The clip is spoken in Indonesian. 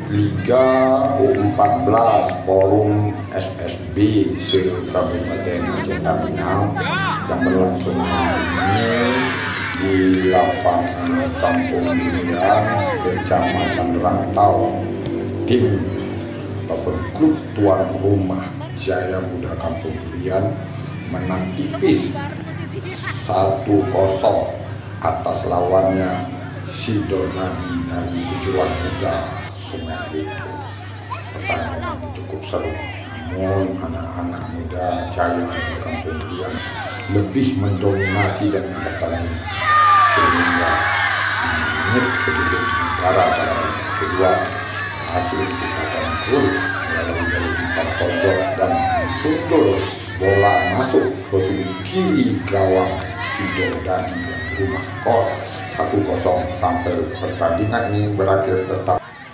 Liga U14 Forum SSB se-Kabupaten Aceh Tamiang yang berlangsung hari ini di lapangan Kampung Durian, Kecamatan Rantau. Tim ataupun klub tuan rumah Jaya Muda Kampung Durian menang tipis 1-0 atas lawannya Sidonadi dari Kejuruan Muda Sungai Liku. Pertandingan cukup seru, namun anak-anak muda Jaya Muda Kampung Durian lebih mendominasi dan bertanding sehingga menit sebelum negara pada kedua hasil ciptakan gol melalui dari umpan pojok dan suntul bola masuk ke sudut kiri gawang Sidonadi yang berubah skor 1-0 sampai pertandingan ini berakhir tetap